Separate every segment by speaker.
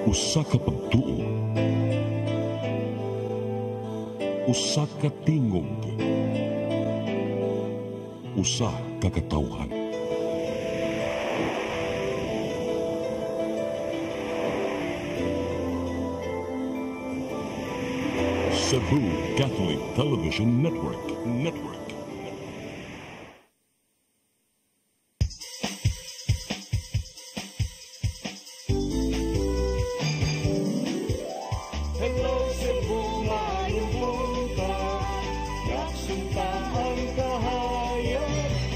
Speaker 1: Usa ka pagtuo, usa ka tingog, usa ka katawhan. Cebu Catholic Television Network.
Speaker 2: Hello Cebu, maayong buntag. Nagsunta ang kahayag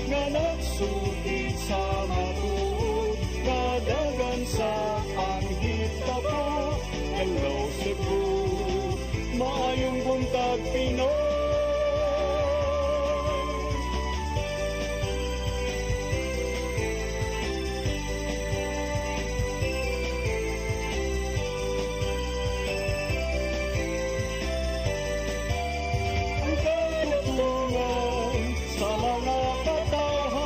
Speaker 2: nga nagsulit sa matuod, kadagan sa panghitabo. Hello Cebu, maayong buntag Pinoy. Ang katutulungan sa mga katawhan.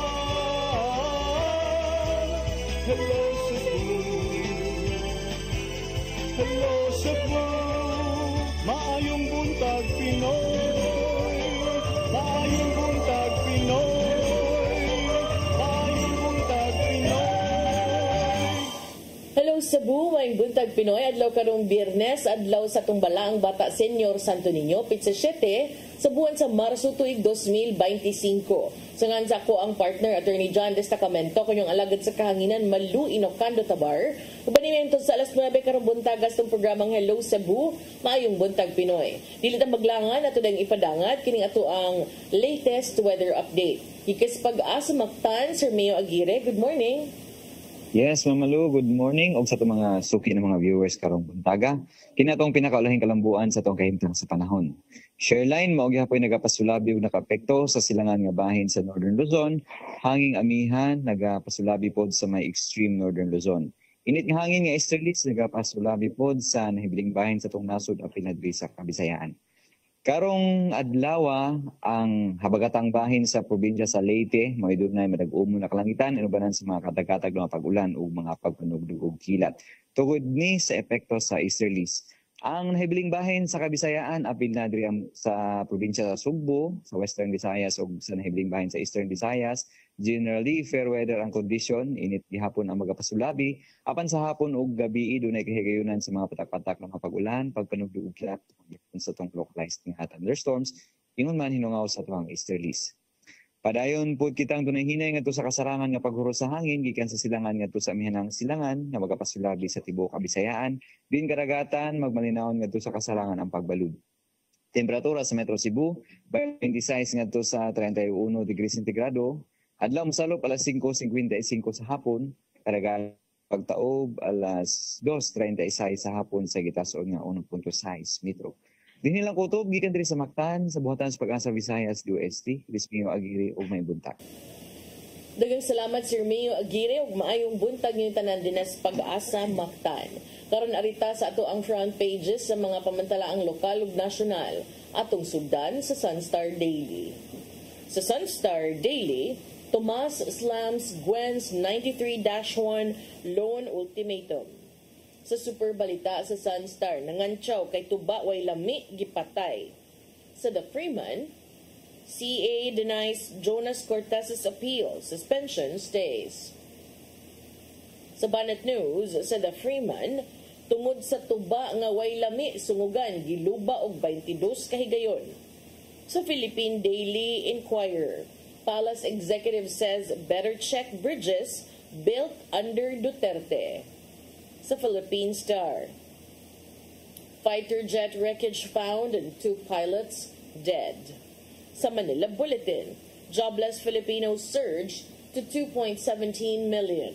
Speaker 2: Hello Cebu, hello Cebu, maayong buntag Pinoy, maayong buntag Pinoy, maayong buntag Pinoy.
Speaker 3: Hello Cebu, maayong buntag Pinoy. Adlaw karong Biyernes, adlaw sa tumbalaang Bata Senior Santo Niño, Pizza 7, sa buwan sa Marso tuig 2025. Sangan sa ako ang partner, Attorney John Destacamento, kanyang alagad sa kahanginan, Malu Inocando Tabar. Kubanimento sa alas 9 karong buntagas ng programang Hello Cebu, maayong buntag Pinoy. Dili ta maglangan ato dang ipadangat kining ato ang latest weather update. Ikis pag-asa Mactan, Sir Mayo Aguirre. Good morning.
Speaker 4: Yes, Mamalu, good morning. Og sa itong mga suki ng mga viewers karong buntaga. Kina itong pinakaulahing kalambuan sa itong kahimtang sa panahon. Shareline, maugya po yung nagapasulabi o nakapekto sa silangan nga bahin sa Northern Luzon. Hanging amihan, nagapasulabi po sa may extreme Northern Luzon. Init nga hangin nga easterlies, nagapasulabi po sa nahibiling bahin sa itong nasod at pinadri sa Kabisayaan. Karong adlaw ang habagatang bahin sa probinsya sa Leyte, mga idunay madag-umo na kalangitan, inubanan sa mga katag-katag ng pag-ulan o mga pagpanugdug og kilat. Tugod ni sa epekto sa easterlies. Ang nahibiling bahin sa Kabisayaan, apil na diri sa probinsya sa Sugbo, sa Western Visayas o sa nahibiling bahin sa Eastern Visayas. Generally, fair weather ang kondisyon, init gihapon ang magapasulabi. Apan sa hapon o gabi, dunay kahigayunan sa mga patak-patak ng pag-ulan, pagpanugdug og kilat sa itong localized nga thunderstorms, ingon man hinungaw sa itong easterlies. Padayon po kitang dunay hinay ngadto sa kasarangan nga paghuro sa hangin gikan sa silangan ngadto sa amihanang silangan nga magapasulabi sa tibuok Kabisayaan, din karagatan magmalinawon ngadto sa kasarangan ang pagbalud. Temperatura sa Metro Cebu 26 ngadto sa 31 degrees centigrado, adlaw mosalop alas 5:55 sa hapon, karagatan pagtaob alas 2:36 sa hapon sa gitason nga 1.6 metro. Dinhi lang kutob gikan diri sa Mactan sa buhatan sa Pag-asa Visayas DOST, Mayo Aguirre ug may buntag.
Speaker 3: Daghang salamat Sir Mayo Aguirre ug maayong buntag ngayong tanan dinas Pag-asa Mactan. Karon arita sa ato ang front pages sa mga pamantalaang lokal ug nasyonal atong sugdan sa Sunstar Daily. Sa Sunstar Daily, Tomas slams Gwen's 93-1 loan ultimatum. Sa super balita sa Sunstar, nangantsaw kay tuba way lami gipatay. Sa The Freeman, CA denies Jonas Cortez's appeal, suspension stays. Sa Banat News, sa The Freeman, tungod sa tuba nga way lami sungugan giluba og 22 kahigayon. Sa Philippine Daily Inquirer, Palace executive says better check bridges built under Duterte. Sa Philippine Star, fighter jet wreckage found and 2 pilots dead. Sa Manila Bulletin, jobless Filipinos surge to 2.17 million.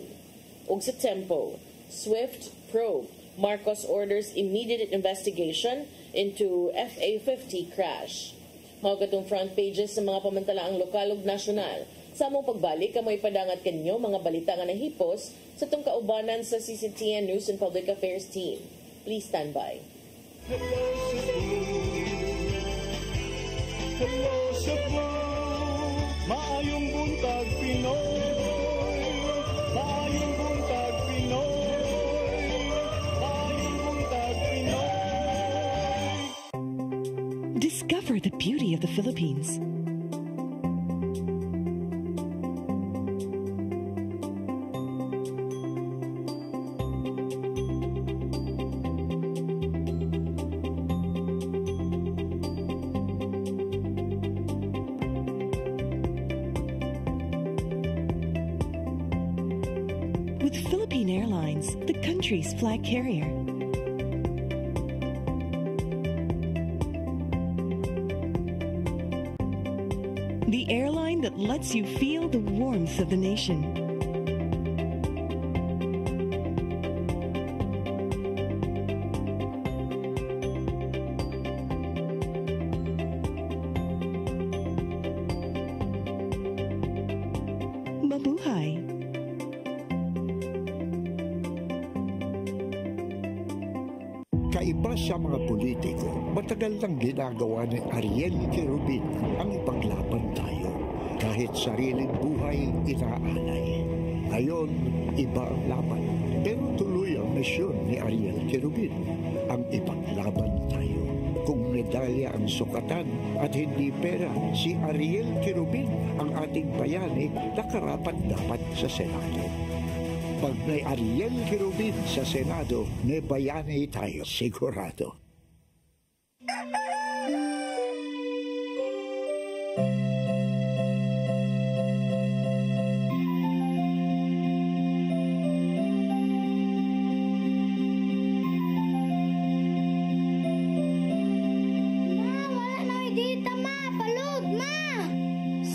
Speaker 3: Ug sa Tempo, Swift probe, Marcos orders immediate investigation into FA-50 crash. Mga gatong front pages sa mga pamantalaang lokal ug nasyonal. Sa among pagbalik, kamoy padangat kanyo mga balita nga nahipos sa itong kaubanan sa CCTN News and Public Affairs team. Please stand by.
Speaker 2: Hello Cebu, hello Cebu, maayong buntag Pinoy, maayong buntag Pinoy, maayong
Speaker 5: Discover the beauty of the Philippines. With Philippine Airlines, the country's flag carrier. The airline that lets you feel the warmth of the nation. Mabuhay!
Speaker 6: Kaiba sa mga politiko, matagal nang ginagawa ni Ariel Querubin ang ipaglaban tayo kahit sariling buhay inaalay. Ngayon, iba ang laban. Pero tuloy ang misyon ni Ariel Querubin, ang ipaglaban tayo. Kung medalya ang sukatan at hindi pera, si Ariel Querubin ang ating bayani na karapat-dapat sa Senado. Pag may Ariel Querubin sa Senado, may bayani tayo sigurado.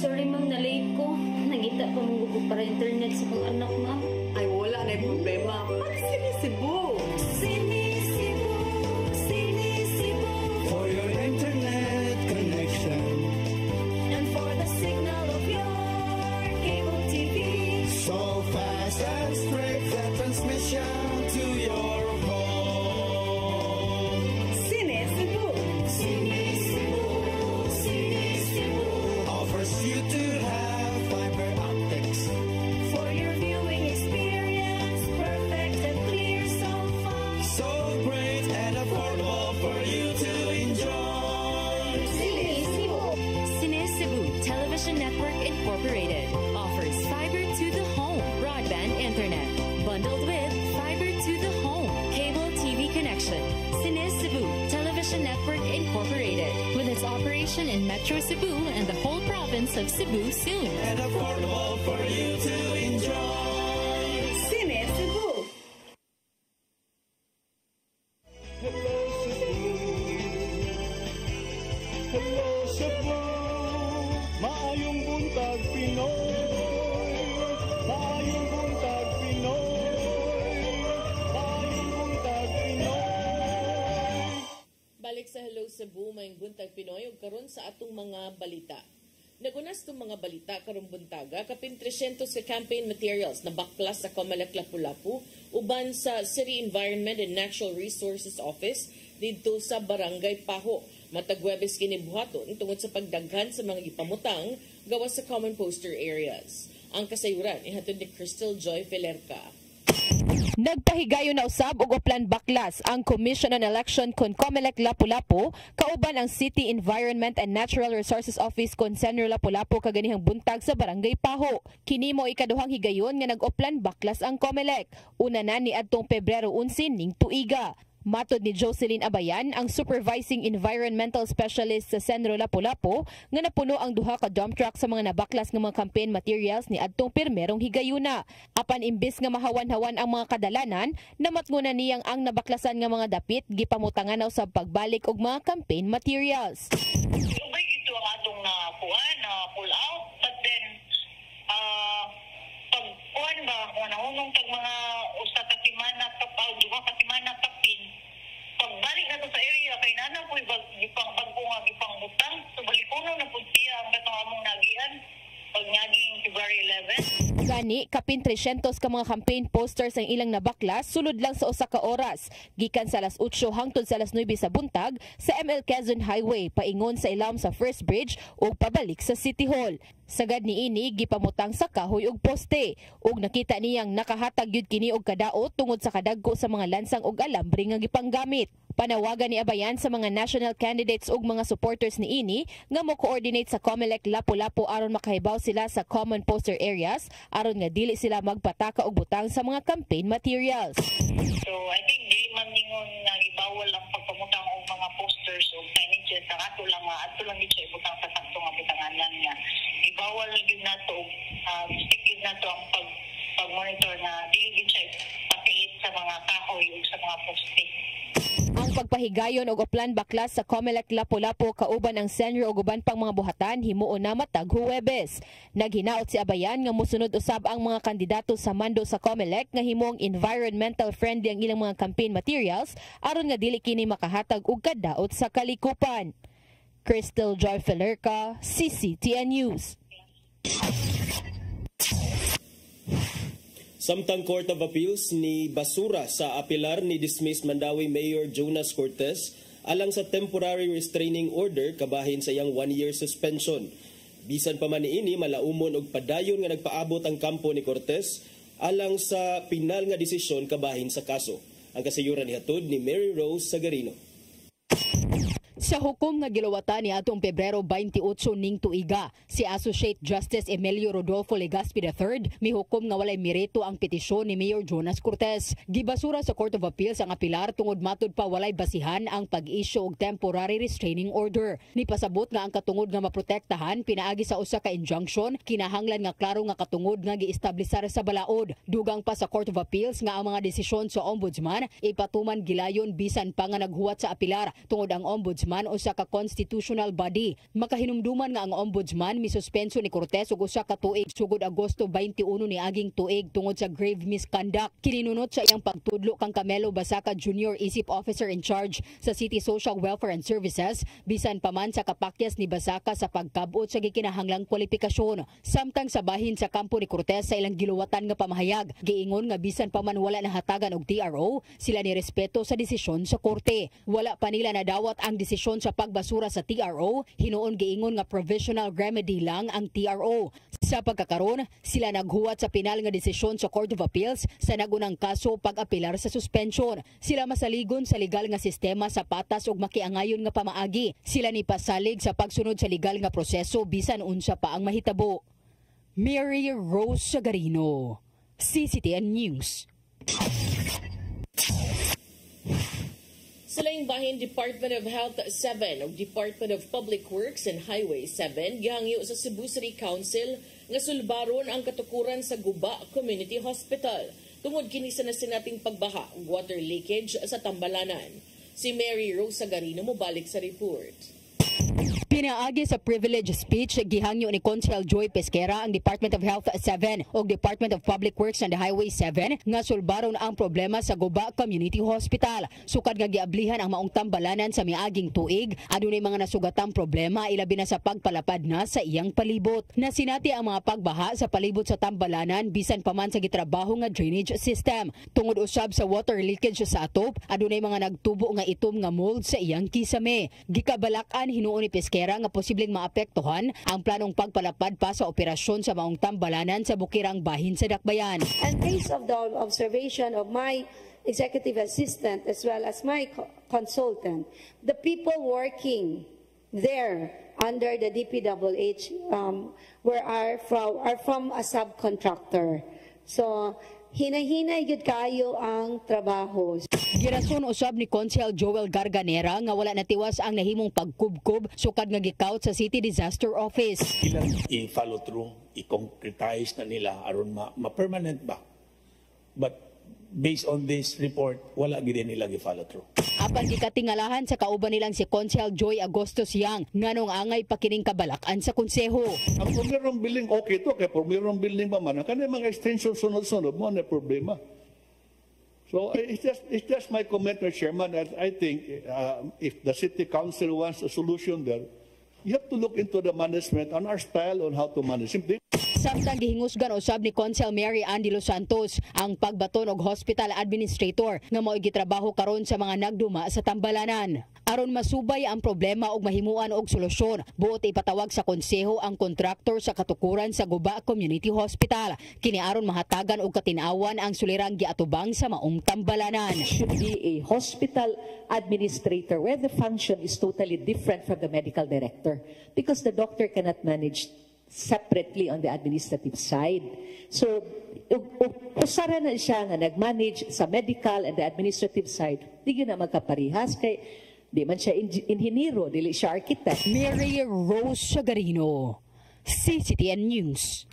Speaker 7: Sorry ma'am, na-late ko. Nagita pa mong gusto para internet sa kong anak ma'am.
Speaker 3: Ay, wala na yung problema. Sinisibo!
Speaker 7: Sinisibo, sinisibo.
Speaker 2: For your internet connection,
Speaker 7: And for the signal of your cable TV.
Speaker 2: so fast and straight the transmission to your home.
Speaker 3: Sinisibo!
Speaker 7: Sinisibo, sinisibo.
Speaker 2: Offers you to have fiber optics.
Speaker 7: For your viewing experience, perfect and clear so far.
Speaker 2: So great and affordable for you to enjoy.
Speaker 7: Sinisibo.
Speaker 8: Sinisibu Television Network Incorporated offers fiber to the home broadband internet bundled with fiber to the home cable TV connection. Sinisibu Television Network Incorporated with its operation in Metro Cebu and the whole province of Cebu soon.
Speaker 2: And affordable for you to enjoy.
Speaker 3: Sinisibo!
Speaker 2: Hello Cebu, hello Cebu, maayong buntag Pinoy, maayong buntag Pinoy, maayong buntag Pinoy.
Speaker 3: Balik sa Hello Cebu, mayong buntag Pinoy, ug karon sa atong mga balita. Nagunas tong mga balita karong buntaga, kapin 300 ka campaign materials na baklas sa Comelec Lapu-Lapu uban sa City Environment and Natural Resources Office didto sa Barangay Paho. Matag Huwebes kini buhaton tungod sa pagdaghan sa mga ipamutang gawas sa common poster areas. Ang kasayuran ihatod ni Crystal Joy Felerca.
Speaker 9: Nagpahigayon na usab og uplan baklas ang Commission on Election kon Comelec Lapu-Lapu kauban ang City Environment and Natural Resources Office kon Senro Lapu-Lapu kaganihang buntag sa Barangay Paho. Kini mo ikaduhang higayon nga nag-uplan baklas ang Comelec. Una na ni adtong Pebrero 11 ning tuiga. Matod ni Jocelyn Abayan, ang Supervising Environmental Specialist sa Senro Lapu-Lapu, nga napuno ang duha ka dump truck sa mga nabaklas nga mga campaign materials ni adtong Permerong higayuna. Apan imbis nga mahawan-hawan ang mga kadalanan, namatngunan niyang ang nabaklasan nga mga dapit gipamutangan na sa pagbalik og mga campaign materials.
Speaker 10: Ubay ito ang atong nakuan, pull out, but then pag kuan ba, unang tag mga usa ka timana kapaw, duha ka timana kapin, pagbalik na to sa area kay nana po gipang bagko nga gipang butang, so balikono na pud siya ang katong among nagian pag naging February 11.
Speaker 9: Gani, kapin 300 ka mga campaign posters ang ilang nabaklas sulod lang sa usa ka oras. Gikan sa alas 8 hangtod sa alas 9 sa buntag sa ML Quezon Highway paingon sa ilawom sa First Bridge ug pabalik sa City Hall. Sagad niini gipamutang sa kahoy ug poste ug nakita niyang nakahatag gyud kini og kadaot tungod sa kadagko sa mga lansang ug alambre nga gipanggamit. Panawagan ni Abayan sa mga national candidates ug mga supporters ni ini nga mo coordinate sa COMELEC Lapu-Lapu aron makahibaw sila sa common poster areas aron nga dili sila magpataka og butang sa mga campaign materials.
Speaker 10: So I think dili man ningon nga gibawal ang pagpamutang og mga posters o signages sa ato lang gid siya ibutang sa sakto nga butanganan nga. Gibawal gyud nato stick gyud nato ang pag-monitor na dili gid siya papilit sa mga kahoy ug sa mga poste.
Speaker 9: Ang pagpahigayon og oplan baklas sa COMELEC Lapu-Lapu kauban ang senyor ug uban pang mga buhatan himuon na matag Huwebes. Naghinaot si Abayan nga mosunod usab ang mga kandidato sa mando sa COMELEC nga himong environmental friendly ang ilang mga campaign materials aron nga dili kini makahatag og kadaot sa kalikupan. Crystal Joy Felerca, CCTN News.
Speaker 11: Samtang Court of Appeals ni basura sa apilar ni dismissed Mandawi Mayor Jonas Cortez alang sa temporary restraining order kabahin sa iyang 1-year suspension. Bisan pa man niini malaumon og padayon nga nagpaabot ang kampo ni Cortez alang sa pinal nga desisyon kabahin sa kaso. Ang kasayuran nihatod ni Mary Rose Sagarino.
Speaker 12: Sa hukom nga gilawatan ni atong Pebrero 28 ning tuiga, si Associate Justice Emilio Rodolfo Legaspi III mihukom nga walay merito ang petisyon ni Mayor Jonas Cortez. Gibasura sa Court of Appeals ang apilar tungod matud pa walay basihan ang pag-issue og temporary restraining order. Nipasabot nga ang katungod nga maprotektahan pinaagi sa usa ka injunction kinahanglan nga klaro nga katungod nga giestablisar sa balaod. Dugang pa sa Court of Appeals nga ang mga desisyon sa Ombudsman ipatuman gilayon bisan pa nga naghuwat sa apilar tungod ang Ombudsman usa ka constitutional body. Makahinumduman nga ang Ombudsman misuspenso ni Cortez og usa ka tuig sugod Agosto 21 ni aging tuig tungod sa grave misconduct. Kininunot sa iyang pagtudlo kang Camelo Basaca Jr. Isip Officer in Charge sa City Social Welfare and Services bisan pa man sa kapakyas ni Basaca sa pagkabot sa gikinahanglang kwalifikasyon. Samtang sa bahin sa kampo ni Cortez sa ilang giluwatan nga pamahayag, giingon nga bisan pa man wala nahatagan og TRO, sila ni respeto sa desisyon sa korte. Wala pa nila nadawat ang desisyon sa pagbasura sa TRO, hinuon giingon nga provisional remedy lang ang TRO. Sa pagkakaron, sila naghuwat sa pinal nga desisyon sa Court of Appeals sa nagunang kaso pag-apilar sa suspension. Sila masaligon sa legal nga sistema sa patas ug makiangayon nga pamaagi. Sila ni pasalig sa pagsunod sa legal nga proseso bisan unsa pa ang mahitabo. Mary Rose Sagarino, CCTN News.
Speaker 3: Sa laing bahin, Department of Health 7 o Department of Public Works and Highway 7 gihangyo sa Cebu City Council nga sulbaron ang katukuran sa Guba Community Hospital tungod kini sa nasinating pagbaha ug water leakage sa Tambalanan. Si Mary Rose Sagarino mobalik sa report.
Speaker 12: Pinaagi sa privilege speech, gihangyo ni Consel Joy Pesquera ang Department of Health 7 o Department of Public Works and Highway 7 nga sulbaron ang problema sa Guba Community Hospital. Sukad nga giablihan ang maong tambalanan sa miaging tuig, adunay mga nasugatang problema ilabi na sa pagpalapad na sa iyang palibot. Nasinati ang mga pagbaha sa palibot sa tambalanan bisan pa man sa gitrabaho nga drainage system. Tungod usab sa water leakage sa atop, adunay mga nagtubo nga itom nga mold sa iyang kisame. Gikabalakan hinuon ni Pesquera nga posibleng maapektuhan ang planong pagpalapad pa sa operasyon sa maong tambalanan sa bukirang bahin sa Dakbayan.
Speaker 13: And based of the observation of my executive assistant as well as my consultant, the people working there under the DPWH are from a subcontractor. So hinahinay gid kayo ang trabaho.
Speaker 12: Girason usab ni Consel Joel Garganera nga wala natiwas ang nahimong pagkubkob sukad nga gikaut sa City Disaster Office.
Speaker 14: Ilang i-follow through, i-concretize na nila aron ma-permanent ba? But based on this report, wala gid nila gi-follow through.
Speaker 12: Apan gikatingalahan sa kauban nilang si Consel Joy Agostos Yang nganong angay pa kining kabalakan sa konseho.
Speaker 14: Ang problema building okay to kay problema building pa man kanay mga extension sunod-sunod mo na problema. So it's just my comment, Mr. Chairman, that I think if the city council wants a solution there, you have to look into the management and our style on how to manage.
Speaker 12: Samtang gihingusgan usab ni Consel Mary Andy Los Santos ang pagbaton og hospital administrator nga mao gitrabaho karon sa mga nagduma sa tambalanan. Aron masubay ang problema ug mahimuan og solusyon, buot ipatawag sa konseho ang kontraktor sa katukuran sa Guba Community Hospital. Kini aron mahatagan og katinawan ang sulirang giatubang sa maong tambalanan.
Speaker 15: Should be a hospital administrator where the function is totally different from the medical director because the doctor cannot manage separately on the administrative side. So, usara na siya nga nag-manage sa medical and the administrative side. Di yun na magkaparihas kay di man siya inhiniro, dili siya architect.
Speaker 12: Mary Rose Shagarino, CCTN News.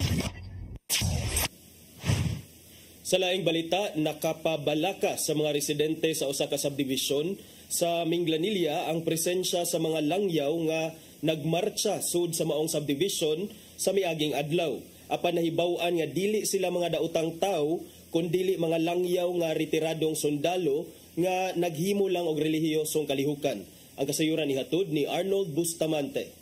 Speaker 11: Sa laing balita, nakapabalaka sa mga residente sa usa ka subdivision sa Minglanilla ang presensya sa mga langyaw nga nagmarcha sud sa maong subdivision sa miaging adlaw. Apan nahibaw-an nga dili sila mga daotang tao kundi mga langyaw nga retiradong sundalo nga naghimo lang og relihiyosong kalihukan. Ang kasayuran ihatod ni Arnold Bustamante.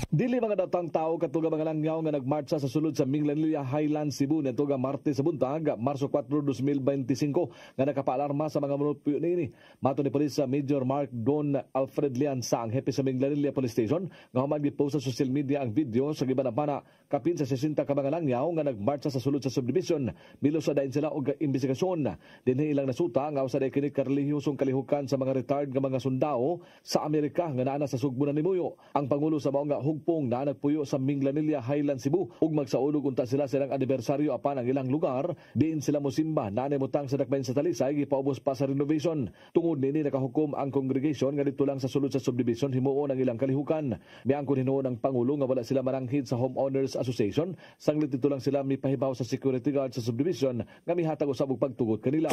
Speaker 16: Dili mga datang tao katuga mga langyaw nga nagmarcha sa sulod sa Minglanilla Highlands, Cebu neto nga Martes sa buntag, Marso 4, 2025 nga nakapaalarma sa mga munupyo niini. Mato ni Police Major Mark Don Alfred Lianza, ang hepe sa Minglanilla Police Station, nga human gipost sa social media ang video sa gibanapana kapin sa 60 ka mga langyaw nga nagmarcha sa sulod sa subdivision. Milos sa dain sila og investigasyon. Dinhi ilang nasuta nga usa day kini karelihiyosong kalihukan sa mga retired nga mga sundao sa Amerika nga naa sa sugbunan ni Muyo. Ang pangulo sa mao nga hugpong na nagpuyo sa Minglanilla Highlands, Cebu ug magsaulog unta sila silang anibersaryo apan ang ilang lugar diin sila mosimba na mutang sa dakbayan sa Talisay gipaubos pa sa renovation. Tungod nini nakahukom ang congregation nga dito lang sa sulod sa subdivision himuon ang ilang kalihukan. Miangkon hinuon ang pangulo nga wala sila maranghid sa Homeowners Association, sanglit dito lang sila mipahibaw sa security guard sa subdivision nga mihatag usab og pagtugot kanila.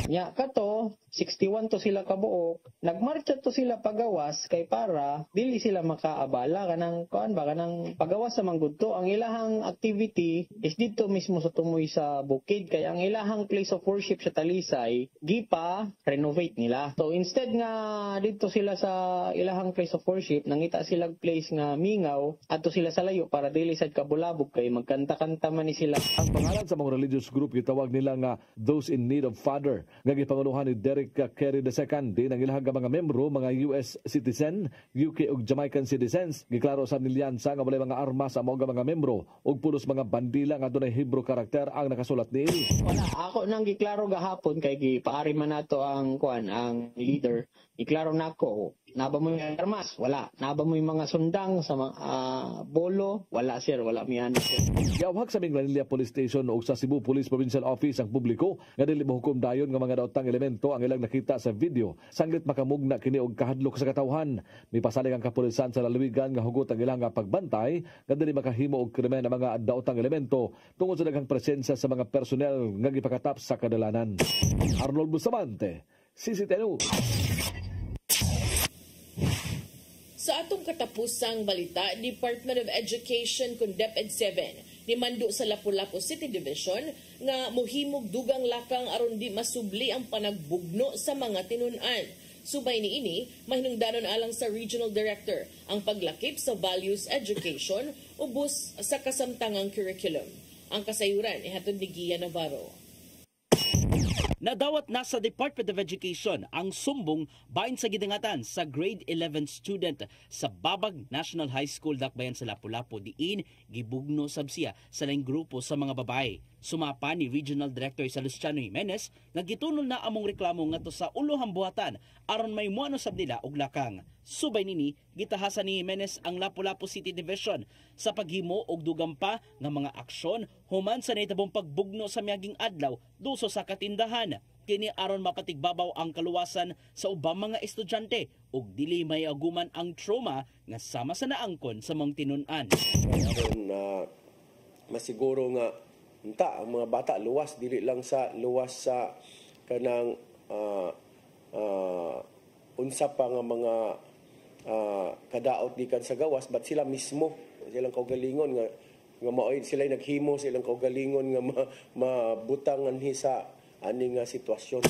Speaker 17: Nya kato 61 to sila kabuok, nagmarcha to sila pagawas kay para dili sila makaabala kanang kanang pagawas sa manggudto. Ang ilahang activity is dito mismo sa tumoy sa bukid kay ang ilahang place of worship sa Talisay gipa renovate nila. So instead nga dito sila sa ilahang place of worship nangita sila place nga mingaw adto sila sa layo para dili sad kabulabog kay magkanta-kanta man ni sila.
Speaker 16: Ang pangalan sa mga religious group gitawag nila nga Those in Need of Father nga gipangunuhan ni Derek Kerry II. Din ang ilahang mga membro mga US citizen, UK ug Jamaican citizens. Giklaro sa Lianza nga walay mga armas sa mga membro ug pulos mga bandila nga dunay Hebrew karakter ang nakasulat niini.
Speaker 17: Wala ako nang giklaro gahapon kay gipaari man nato ang ang leader. Giklaro nako naba mo yung armas, wala. Naba mo yung mga sundang sa bolo, wala sir, wala miyan.
Speaker 16: Giawhag sa Minglanilla Police Station o sa Cebu Police Provincial Office ang publiko nga dili mahukom dayon nga mga daotang elemento ang ilang nakita sa video. Sanglit makamugna kini og kahadlok sa katawhan. Mipasalig ang kapulisan sa lalawigan nga hugot ang ilang pagbantay nga dili makahimo og krimen ang mga daotang elemento tungod sa daghang presensya sa mga personnel nga gipakatap sa kadalanan. Arnold Bustamante, CCTN.
Speaker 3: Sa atong katapusang balita, Department of Education kun DepEd 7 nimando sa Lapu-Lapu City Division nga mohimog dugang lakang aron di masubli ang panagbugno sa mga tinun-an. Subay niini, mahinungdanon alang sa Regional Director ang paglakip sa values education ubos sa kasamtangang curriculum. Ang kasayuran ihatod ni Gia Navarro.
Speaker 18: Nadawat na sa Department of Education ang sumbong bahin sa gidangatan sa grade 11 student sa Babag National High School dakbayan sa Lapu-Lapu diin gibugno sab siya sa laing grupo sa mga babae. Sumapa ni Regional Director Salustiano Jimenez nga gitunol na among reklamo ngadto sa ulohang buhatan aron may muano sab nila og lakang. Subay nini gitahasan ni Jimenez ang Lapu-Lapu City Division sa paghimo og dugang pa nga mga aksyon human sa nahitabong pagbugno sa miaging adlaw duso sa katindahan. Kini aron mapatigbabaw ang kaluwasan sa ubang mga estudyante ug dili may aguman ang trauma nga sama sa naangkon sa mga tinun-an.
Speaker 19: Aron masiguro nga unta ang mga bata luwas dili lang sa luwas sa kanang unsa pa nga mga kadaot gikan sa gawas but sila mismo silang kaugalingon nga maoy sila naghimo silang kaugalingon nga mabutang anhi sa aning sitwasyon.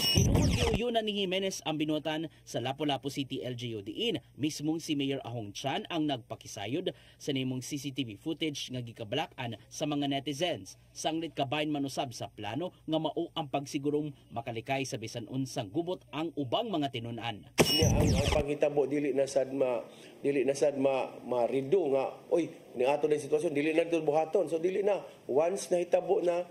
Speaker 18: Ginuyon ni Jimenez ang binutan sa Lapu-Lapu City LGU diin. Mismong si Mayor Ahong Chan ang nagpakisayod sa nimong CCTV footage nga gikabalakan sa mga netizens. Sanglit kabayn manusab sa plano nga mao ang pagsigurong makalikay sa bisan unsang gubot ang ubang mga tinun-an.
Speaker 19: Ang panghitabo dili na sad ma-redo nga oy ni ato na sitwasyon dili na dito buhaton. So dili na once na hitabo na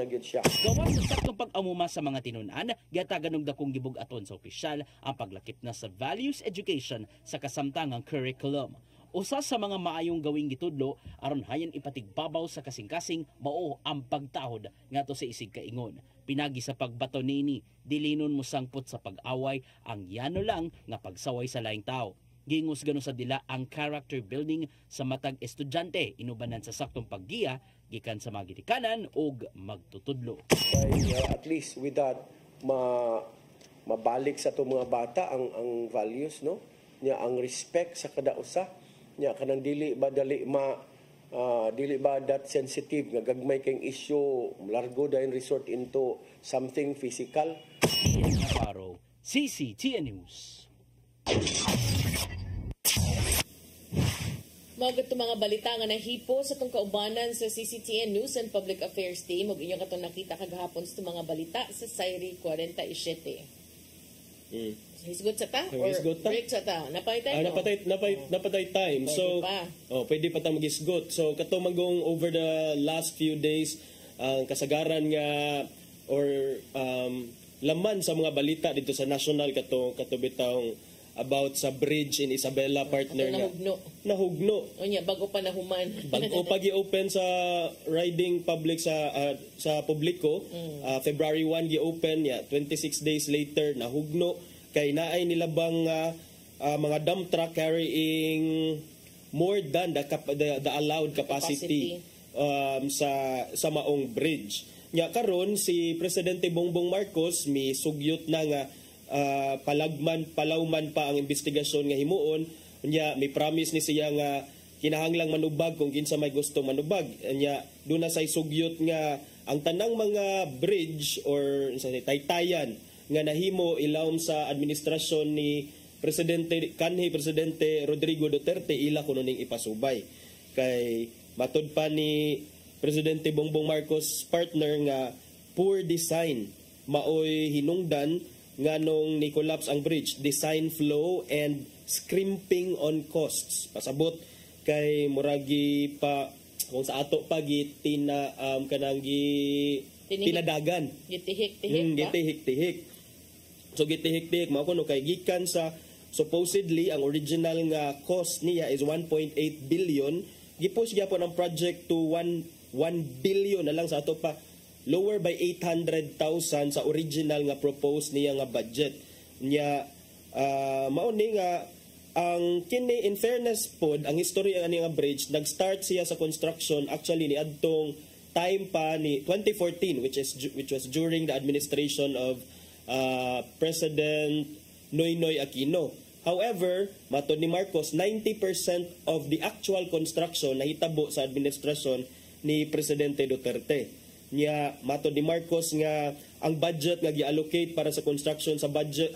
Speaker 19: gyud siya.
Speaker 18: Gawas sa saktong pag-amuma sa mga tinun-an, giyatagan og dakong gibug-aton sa opisyal ang paglakip na sa values education sa kasamtangang curriculum. Usa sa mga maayong gawing gitudlo aron hayan ipatigbabaw sa kasing-kasing mao ang pagtahod ngadto sa isig kaingon. Pinagi sa pagbato nini, dilinon mo sangpot sa pag-away ang yano lang nga pagsaway sa laing tao. Gingos gano sa dila ang character building sa matag estudyante inubanan sa saktong paggiya gikan sa mga gitikanan ug magtutudlo.
Speaker 19: At least with that mabalik sa itong mga bata ang values no nya ang respect sa kada usa nya kanang dili ba that sensitive nga gagmay kayong issue largo dayon resort into something physical.
Speaker 18: Navarro, CCTN News.
Speaker 3: Mga mga balita nga nahipo sa itong kaubanan sa CCTN News and Public Affairs Team ug inyong katong nakita kagahapon sa mga balita sa Sairi 47. Hisgot sa ta? Or break sa ta? Napay time?
Speaker 11: Napatay time. So, pwede pa ta mag-isgot. So, kato magong over the last few days, ang kasagaran nga or laman sa mga balita dito sa national kato bitang about sa bridge in Isabela partner nga nahugno.
Speaker 3: Unya bago pa nahuman.
Speaker 11: Bago pa gi-open sa riding public sa publiko, February 1 gi-open 26 days later nahugno kay naay nilabang mga dump truck carrying more than the allowed capacity sa maong bridge. Nya karon si Presidente Bongbong Marcos mi sugyot na nga palawman pa ang investigasyon nga himuon nya may promise ni siya nga kinahanglang manubag kung kinsa may gusto manubag nya doon na say sugyot nga ang tanang mga bridge or taytayan nga nahimo ilawom sa administrasyon ni Presidente Rodrigo Duterte ila kuno ning ipasubay kay matud pa ni Presidente Bongbong Marcos partner nga poor design maoy hinungdan nganong ni-collapse ang bridge, design flaw and scrimping on costs. Pasabot kay muragi pa kung sa ato pa kanang pinadagan. Gitihik-tihik. So gitihik-tihik mao kuno kay gikan sa supposedly ang original nga cost niya is 1.8 billion, gipush gyapon ang project to 1 billion na lang sa ato pa lower by 800,000 sa original nga proposed niya nga budget niya. Mao ni nga ang kini in fairness pod ang history ani nga bridge nag-start siya sa construction actually ni adtong time pa ni 2014 which was during the administration of President Noynoy Aquino. However, matod ni Marcos 90% of the actual construction nahitabo sa administrasyon ni Presidente Duterte. Nya matod ni Marcos nga ang budget nga gi-allocate para sa construction sa budget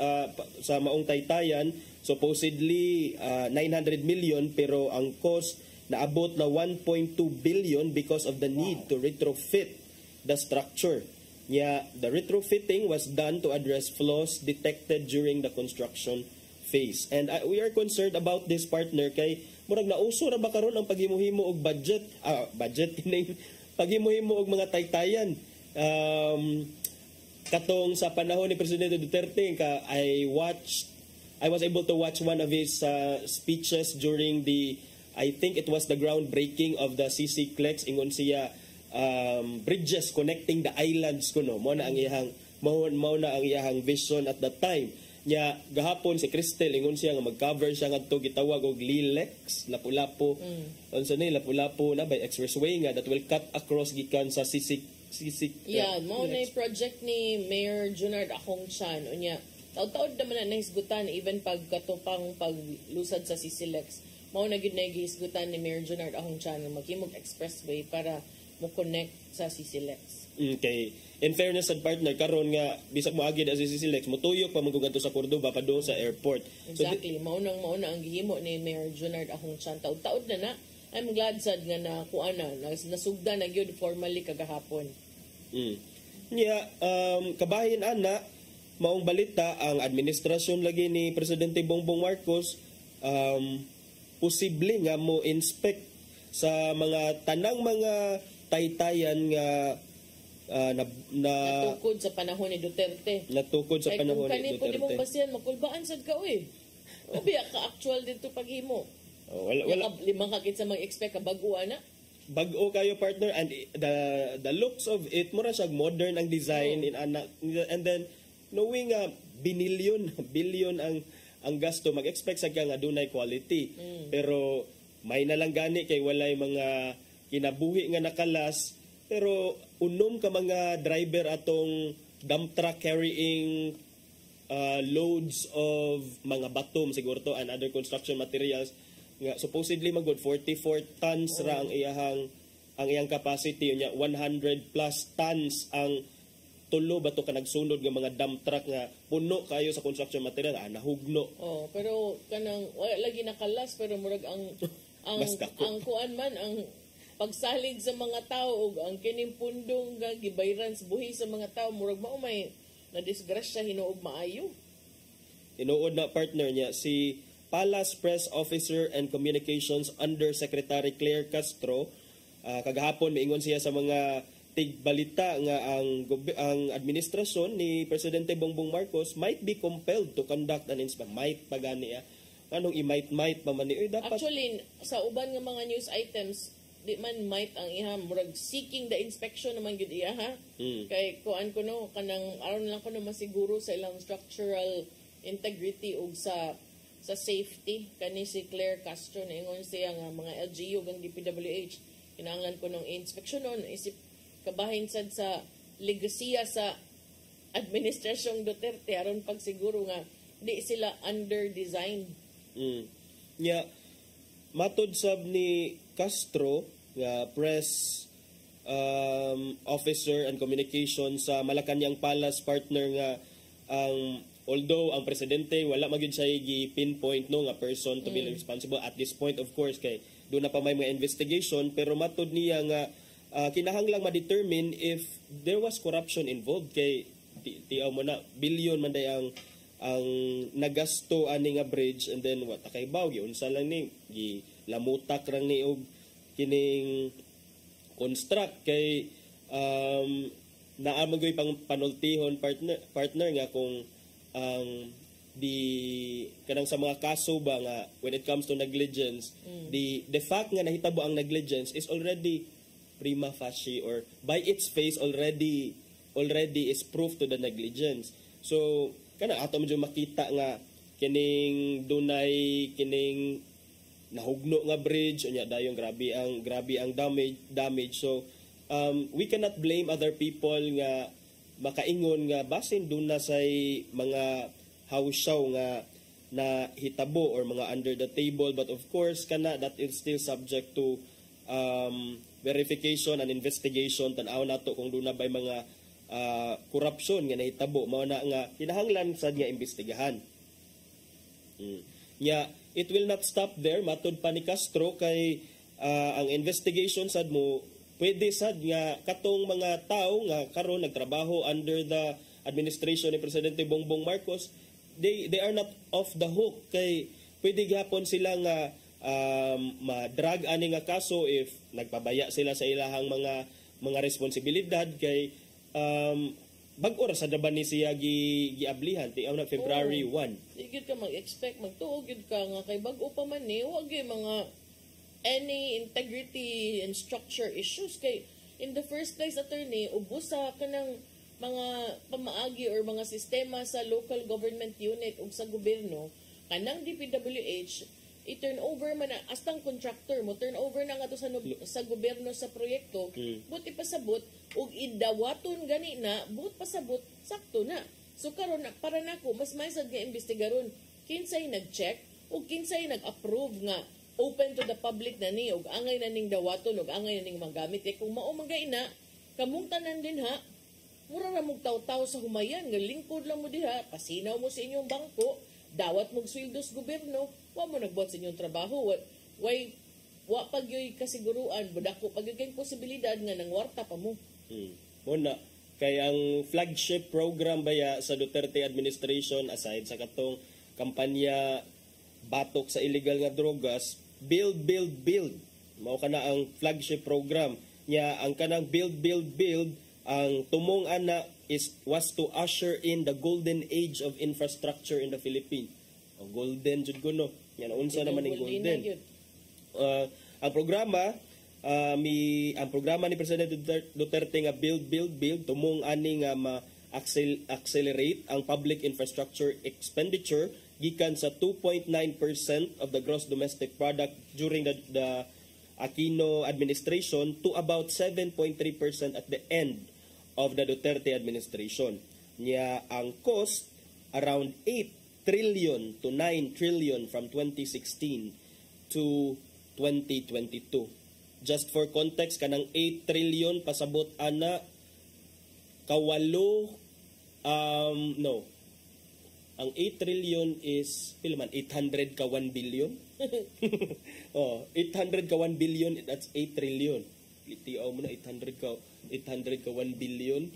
Speaker 11: sa maong taytayan supposedly 900 million pero ang cost naabot na 1.2 billion because of the need to retrofit the structure. Nya the retrofitting was done to address flaws detected during the construction phase. And we are concerned about this partner kay murag nauso ra ba karon ang paghimo-himo og budget paghimo-himo og mga taytayan. Katong sa panahon ni Presidente Duterte I was able to watch one of his speeches during I think it was the groundbreaking of the CC Clex ingon siya bridges connecting the islands kuno mo na ang iyahang vision at that time. Nya gahapon si Cristel ingon siya nga mag-cover siya ngadto gitawag og Lilex Lapu-Lapu. Unsa ni Lapu-Lapu na by expressway nga that will cut across gikan sa Sisig.
Speaker 3: Mao na project ni Mayor Junard Ahong Chan unya taud-taud naman na nahisgutan even pagkatupang paglusad sa Sisilex. Mao na gyud na gihisgutan ni Mayor Junard Ahong Chan nga maghimog expressway para mo connect sa CCLEX.
Speaker 11: Okay. In fairness sa partner, karon nga bisag mo agi si CCLEX, motuyok pa magugadto sa Cordoba pa doon sa airport.
Speaker 3: Exactly. Mauna ang gihimo ni Mayor Junard Ahong Chan. Taud-taud na. I'm glad sad nga na kuana nasugda na gyud formally kagahapon.
Speaker 11: Kabahin ana maong balita ang administrasyon lagi ni Presidente Bongbong Marcos posible nga mo inspect sa mga tanang mga taytayan nga
Speaker 3: natukod sa panahon ni Duterte.
Speaker 11: Natukod sa panahon ni Duterte.
Speaker 3: Kung kanipon mo basihan, makulbaan sad ka Biya ka actual dito paghimo.
Speaker 11: Wala.
Speaker 3: Limang kakit sa mga expect ka baguan na.
Speaker 11: Bago kayo partner and the looks of it mura siya modern ang design in anak and then knowing billion ang gasto mag-expect sa nga dunay quality pero may nalang gani kay walay mga kinabuhi nga nakalas pero unom ka mga driver atong dump truck carrying loads of mga batom siguro to and other construction materials nga supposedly magod 44 tons ra ang iyang capacity nya 100 plus tons ang tulo bato ka nagsunod nga mga dump truck nga puno kayo sa construction material nahugno.
Speaker 3: Pero kanang wala lagi nakalas pero murag ang kuan man ang pagsalig sa mga tao ug ang kining pundong nga gibayran sa buhi sa mga tao murag mao may na disgrasya hinuog maayo.
Speaker 11: Tinuod na partner niya si Palace Press Officer and Communications Under Secretary Claire Castro kagahapon miingon siya sa mga tigbalita nga ang administrasyon ni Presidente Bongbong Marcos might be compelled to conduct an inspection. Might pagani anong i-might pa man ni dapat.
Speaker 3: Actually sa uban nga mga news items di man might ang iha murag seeking the inspection naman gyud iya ha. Kay kuan ko no kanang aron lang ko no masiguro sa ilang structural integrity ug sa safety kani si Claire Castro niingon siya nga mga LGU gang DPWH kinahanglan ko ng inspeksyonon isip kabahin sad sa legasiya sa administrasyong Duterte aron pagsiguro nga di sila under designed.
Speaker 11: Matod sab ni Castro nga press officer and communication sa Malacañang Palace partner nga although ang presidente wala magyud siya gi-pinpoint no nga person to be responsible at this point of course kay doon na pa may mga investigation pero matod niya nga kinahanglang ma-determine if there was corruption involved kay tiaw mo na billion man day ang nagasto ani nga bridge and then what kay baw unsa lang ni gilamutak rang ni og kining construct kay naamagoy pang panultihon partner nga kung di kanang sa mga kaso ba nga when it comes to negligence the fact nga nahitabo ang negligence is already prima facie or by its face already is proof to the negligence. So kana ato medyo makita nga kining dunay kining nahugno nga bridge unya dayon grabe ang damage. So we cannot blame other people nga makaingon nga basin duna say mga hawsaw nga na hitabo or mga under the table but of course kana that is still subject to verification and investigation tan-aw nato kung duna bay mga corruption nga nahitabo mao na nga kinahanglan sad nga imbestigahan. It will not stop there matud pa ni Castro kay ang investigation sad mo pwede sad nga katong mga tao nga karon nagtrabaho under the administration ni Presidente Bongbong Marcos they are not off the hook kay pwede gapon sila nga ma-drag ani nga kaso if nagpabaya sila sa ilahang mga responsibilidad kay bag-o ra sa daban ni siya giablihan ti na February 1.
Speaker 3: Digid ka mag-expect magtuog gid ka nga kay bag-o pa man ni wag mga any integrity and structure issues kay in the first place attorney ubos sa kanang mga pamaagi or mga sistema sa local government unit ug sa gobyerno kanang DPWH i-turn over man na astang contractor mo turn over na nga to sa gobyerno sa proyekto buti pasabot ug idawaton gani na buti pasabot sakto na so karon para nako mas may sad nga investigaron kinsay nag-check ug kinsay nag-approve nga open to the public na ni, og angay na ning dawaton, og angay na ning magamit. Kung mao ina, kamong tanan din ha, mura na mong taw-taw sa humayan, nga lingkod lang mo diha, pasinaw mo sa inyong bangko, dawat mong sweldos gobyerno, wa mo nagbuhat sa inyong trabaho, wa pagyoy kasiguruan, budako pagyoy posibilidad nga nangwarta pa mo.
Speaker 11: Muna, kay ang flagship program baya sa Duterte administration, aside sa katong kampanya batok sa illegal nga drogas, build, build, build. Mao kana ang flagship program niya. Ang kanang build, build, build, ang tumong ana was to usher in the golden age of infrastructure in the Philippines. O golden jud kuno. Yan unsa naman ning golden. Ang programa ang programa ni Presidente Duterte nga build, build, build, tumong ani nga ma-accelerate ang public infrastructure expenditure gikan sa 2.9% of the gross domestic product during the Aquino administration to about 7.3% at the end of the Duterte administration. Nya ang cost around 8 trillion to 9 trillion from 2016 to 2022. Just for context, kanang 8 trillion pasabot ana kawalo ang 8 trillion is pila man 800 ka 1 billion. 800 ka 1 billion, that's 8 trillion. Tiaw mo na 800 ka 1 billion.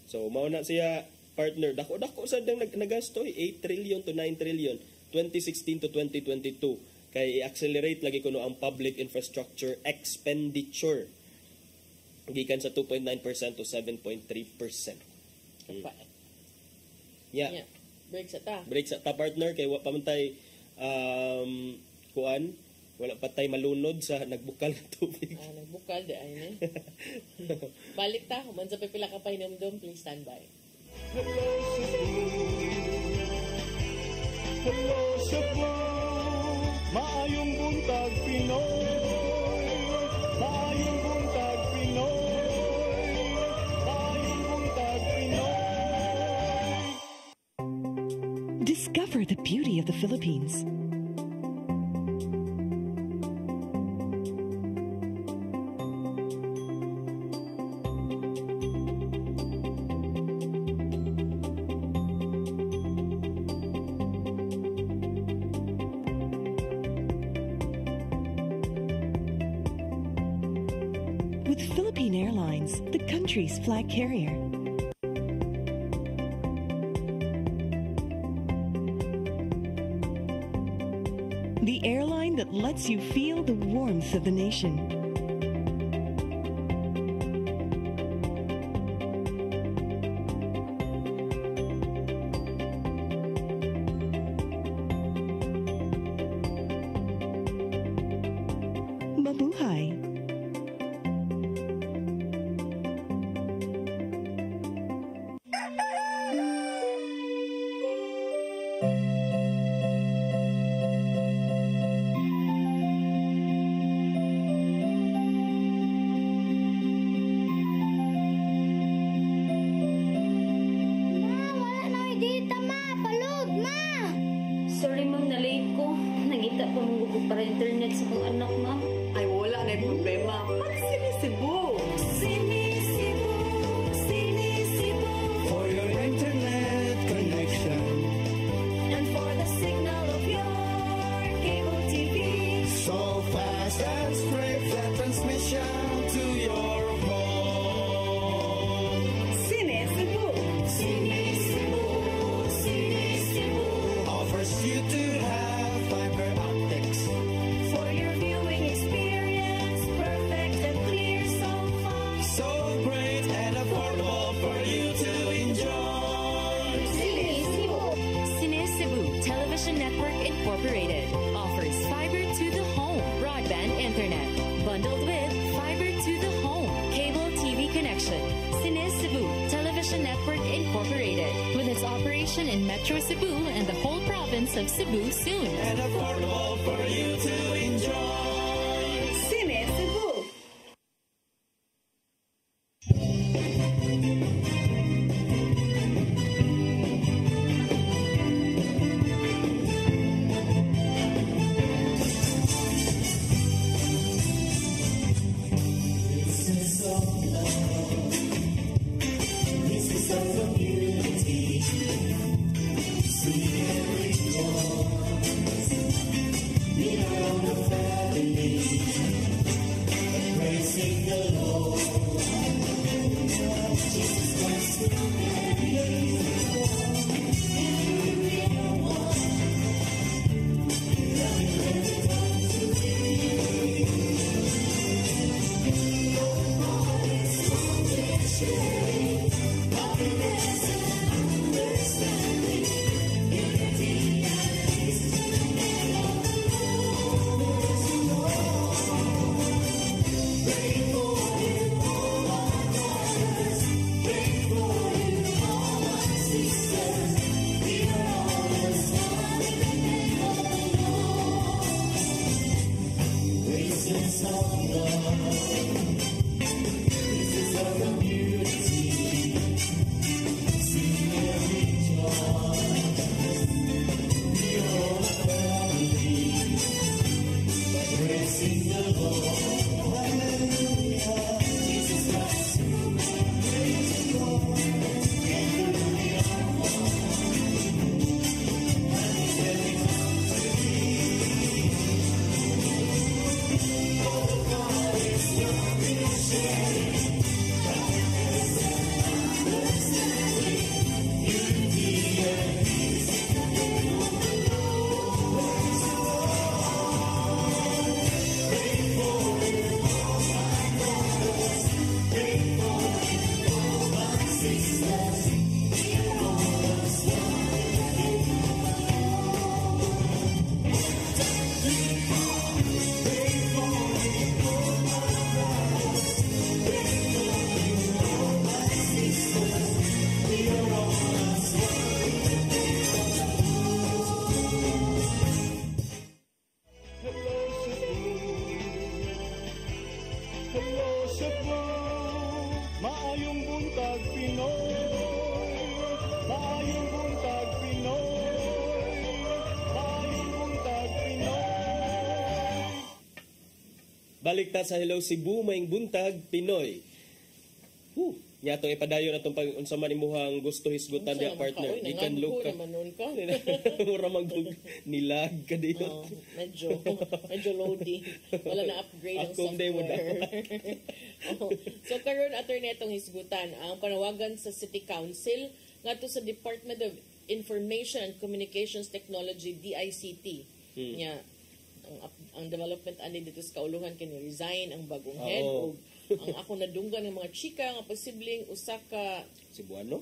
Speaker 11: So mao na siya partner. Dako sa dang nagasto 8 trillion to 9 trillion 2016 to 2022. Kay i-accelerate lagi kuno ang public infrastructure expenditure gikan sa 2.9% to 7.3%. Yeah. Break sa ta partner kay wa pamantay kuan wala patay malunod sa nagbukal ng tubig.
Speaker 3: Nagbukal di ay ni. Balik ta human sa pipila ka pahinomdom, please stand by.
Speaker 2: Hello Cebu, maayong buntag Pinoy, maayong buntag Pinoy, maayong buntag Pinoy.
Speaker 5: Discover the beauty of the Philippines. With Philippine Airlines, the country's flag carrier. The airline that lets you feel the warmth of the nation. Mabuhay.
Speaker 20: Sorry ma'am, na-late ko. Nangita pa mong gusto para internet sa kong anak ma'am.
Speaker 21: Ay, wala na yung problema. Pag sinisibo.
Speaker 2: Sinisibo, sinisibo. For your internet connection.
Speaker 20: And for the signal of your cable TV.
Speaker 2: So fast and straight the transmission to your home.
Speaker 21: Sinisibo.
Speaker 2: Sinisibo, sinisibo. Offers you to have fiber optics.
Speaker 20: For your viewing experience, perfect and clear so far.
Speaker 2: So great and affordable for you to enjoy.
Speaker 20: Sinisibo.
Speaker 8: Cine Cebu Television Network Incorporated offers fiber to the home broadband internet bundled with fiber to the home cable TV connection. Cine Cebu Television Network Incorporated with its operation in Metro Cebu and the whole province of Cebu soon.
Speaker 2: And affordable for you to enjoy.
Speaker 21: Sinisibo.
Speaker 11: Balik ta sa Hello Cebu, maing buntag, Pinoy. Yato ipadayon atong pag unsa man imuhang gusto hisgutan dia partner. Gikan look ka. Mura magdug nilag ka dito.
Speaker 3: Medyo loading. Wala na upgrade ang software. So karon attorney itong hisgutan ang panawagan sa City Council ngadto sa Department of Information and Communications Technology DICT. Nya ang development ani dito sa kauluhan kini resign ang bagong head o ang ako nadunggan ng mga chika nga posibleng usa ka
Speaker 11: Cebuano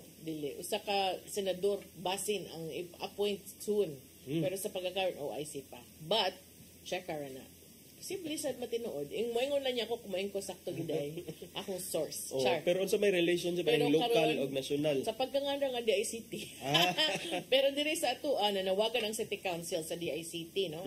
Speaker 3: usa ka senador basin ang appoint soon. Pero sa pagkakaroon OIC pa. But check ra na. Posible sad matinuod. Ing moingon na niya ako kumain ko sakto giday akong source.
Speaker 11: Pero unsa may relationship ang local o national?
Speaker 3: Sa pagkanganda nga DICT. Pero diri sa ato nanawagan ang City Council sa DICT no